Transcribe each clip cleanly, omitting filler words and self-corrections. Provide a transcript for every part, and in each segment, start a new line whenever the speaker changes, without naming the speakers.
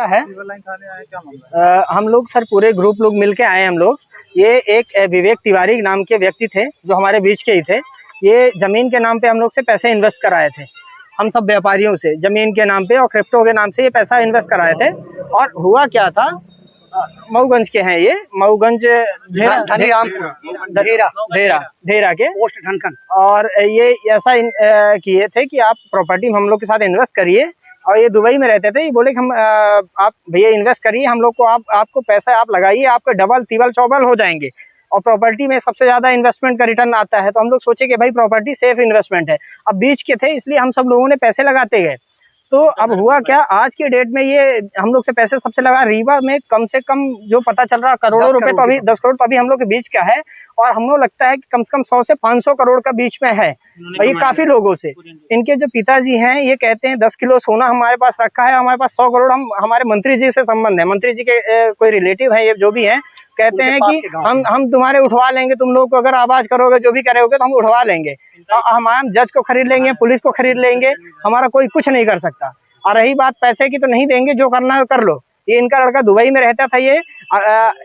है। हम लोग सर पूरे ग्रुप लोग मिलके आए हम लोग। ये एक विवेक तिवारी नाम के व्यक्ति थे जो हमारे बीच के ही थे। ये जमीन के नाम पे हम लोग से पैसे इन्वेस्ट कराए थे, हम सब व्यापारियों से जमीन के नाम पे और क्रिप्टो के नाम से ये पैसा इन्वेस्ट कराए थे। और हुआ क्या था, मऊगंज के हैं ये, मऊगंज धेरा के पोस्ट ढनकन। और ये ऐसा किए थे कि आप प्रॉपर्टी हम लोग के साथ इन्वेस्ट करिए। और ये दुबई में रहते थे। ये बोले कि हम आप भैया इन्वेस्ट करिए, हम लोग को आपको पैसा आप लगाइए, आपके डबल तिबल चौबल हो जाएंगे। और प्रॉपर्टी में सबसे ज्यादा इन्वेस्टमेंट का रिटर्न आता है। तो हम लोग सोचे कि भाई प्रॉपर्टी सेफ इन्वेस्टमेंट है। अब बीच के थे इसलिए हम सब लोगों ने पैसे लगाते गए। तो अब हुआ क्या, आज के डेट में ये हम लोग से पैसे सबसे लगा रीवा में कम से कम जो पता चल रहा करोड़ों रुपए, तो अभी 10 करोड़ तो अभी हम लोग के बीच का है। और हम लोग लगता है कि कम से कम 100 से 500 करोड़ का बीच में है। और ये काफी लोगों से, इनके जो पिताजी हैं ये कहते हैं 10 किलो सोना हमारे पास रखा है, हमारे पास 100 करोड़। हम हमारे मंत्री जी से संबंध है, मंत्री जी के कोई रिलेटिव है ये जो भी है, कहते हैं कि हम तुम्हारे उठवा लेंगे, तुम लोग को अगर आवाज करोगे जो भी करोगे तो हम उठवा लेंगे। हम जज को खरीद लेंगे, पुलिस को खरीद लेंगे, हमारा कोई कुछ नहीं कर सकता। और रही बात पैसे की तो नहीं देंगे, जो करना है कर लो। ये इनका लड़का दुबई में रहता था। ये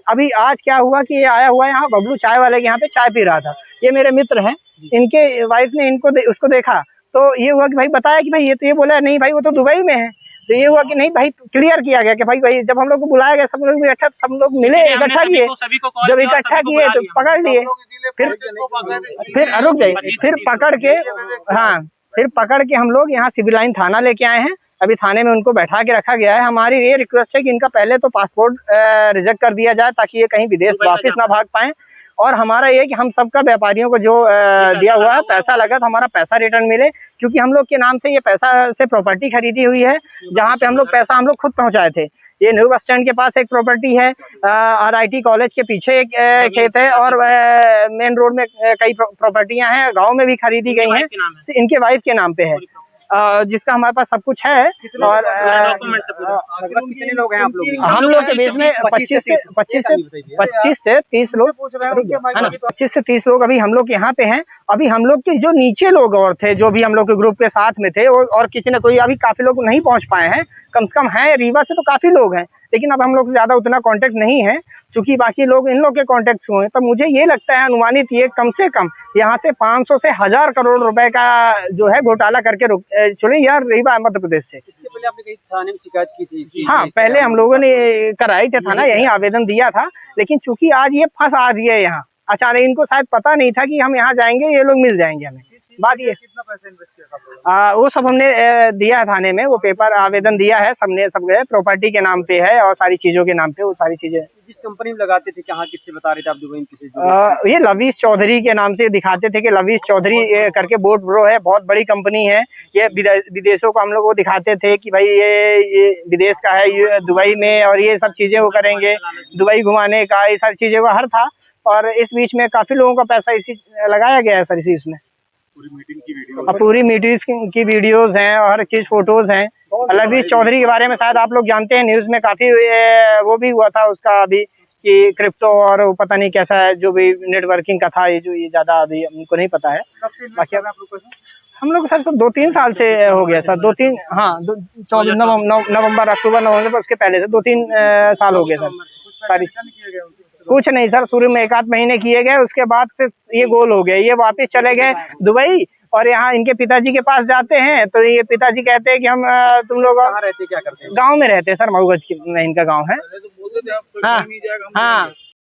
अभी आज क्या हुआ कि ये आया हुआ है यहाँ बबलू चाय वाले के यहाँ पे चाय पी रहा था। ये मेरे मित्र हैं, इनके वाइफ ने उसको देखा। तो ये हुआ कि भाई बताया कि भाई ये तो, ये बोला नहीं भाई वो तो दुबई में है। तो ये हुआ कि नहीं भाई, क्लियर किया गया कि भाई जब हम लोग को बुलाया गया, सब लोग मिले, इकट्ठा किए। जब इकट्ठा किए तो पकड़ लिए, फिर रुक गए, फिर पकड़ के हम लोग यहाँ सिविल लाइन थाना लेके आए हैं। अभी थाने में उनको बैठा के रखा गया है। हमारी ये रिक्वेस्ट है कि इनका पहले तो पासपोर्ट रिजेक्ट कर दिया जाए ताकि ये कहीं विदेश वापस ना भाग पाए। और हमारा ये कि हम सबका व्यापारियों को जो दिया हुआ है पैसा लगा तो हमारा पैसा रिटर्न मिले, क्योंकि हम लोग के नाम से ये पैसा से प्रॉपर्टी खरीदी हुई है जहाँ पे हम लोग पैसा हम लोग खुद पहुँचाए थे। ये न्यू बस स्टैंड के पास एक प्रॉपर्टी है, RIT कॉलेज के पीछे एक खेत है, और मेन रोड में कई प्रॉपर्टियां हैं, गांव में भी खरीदी गई हैं, इनके वाइफ के नाम पे है, जिसका हमारे पास सब कुछ है। और कितने लोग हैं आप लोग? हम लोग के बीच में 25 से 30 लोग, 25 से 30 लोग अभी हम लोग यहाँ पे हैं। अभी हम लोग के जो नीचे लोग और थे, जो भी हम लोग के ग्रुप के साथ में थे, और किसी ने कोई अभी काफी लोग नहीं पहुंच पाए हैं। कम से कम है रीवा से तो काफी लोग हैं, लेकिन अब हम लोग ज्यादा उतना कांटेक्ट नहीं है, क्योंकि बाकी लोग इन लोग के कांटेक्ट हुए हैं। तो मुझे ये लगता है अनुमानित ये कम से कम यहाँ से 500 से 1000 करोड़ रुपए का जो है घोटाला करके चले यार रीवा मध्य प्रदेश से। इससे पहले आपने कहीं थाने में शिकायत की थी? हाँ, पहले हम लोगों ने कराई थी थाना, यही आवेदन दिया था। लेकिन चूंकि आज ये फंस आ रही है यहाँ अचानक, इनको शायद पता नहीं था कि हम यहाँ जाएंगे, ये लोग मिल जाएंगे हमें। बात ये कितना पैसा इन्वेस्ट किया? वो सब हमने दिया है थाने में, वो पेपर आवेदन दिया है सबने, सब गए, प्रॉपर्टी के नाम पे है और सारी चीजों के नाम पे, वो सारी चीजें। जिस कंपनी में लगाते थे, कहाँ किससे बता रहे थे आप? दुबई में किसी? ये लवीश चौधरी के नाम से दिखाते थे कि लवीश चौधरी करके बोट ब्रो है, बहुत बड़ी कंपनी है। ये विदेशों को हम लोग को दिखाते थे कि भाई ये विदेश का है, ये दुबई में, और ये सब चीजें वो करेंगे, दुबई घुमाने का, ये सारी चीजें वो हर था। और इस बीच में काफी लोगों का पैसा इसी लगाया गया है सर इसी इसमें। पूरी मीटिंग की वीडियोस हैं और हर चीज फोटोज हैं। लवीश चौधरी के बारे में शायद आप लोग जानते हैं, न्यूज में काफी वो भी हुआ था उसका अभी, कि क्रिप्टो और पता नहीं कैसा है जो भी नेटवर्किंग का था, ये ज्यादा अभी हमको नहीं पता है। बाकी हम लोग सर 2-3 साल से हो गया सर, 2-3, हाँ, नवंबर, अक्टूबर, नवंबर, उसके पहले से 2-3 साल हो गए सर। कुछ नहीं सर, शुरू में 1-8 महीने किए गए, उसके बाद फिर ये गोल हो गया, ये वापस चले गए दुबई। और यहाँ इनके पिताजी के पास जाते हैं तो ये पिताजी कहते हैं कि हम तुम लोग रहते क्या करते हैं? गाँव में रहते हैं सर, मऊगंज में इनका गाँव है। हाँ,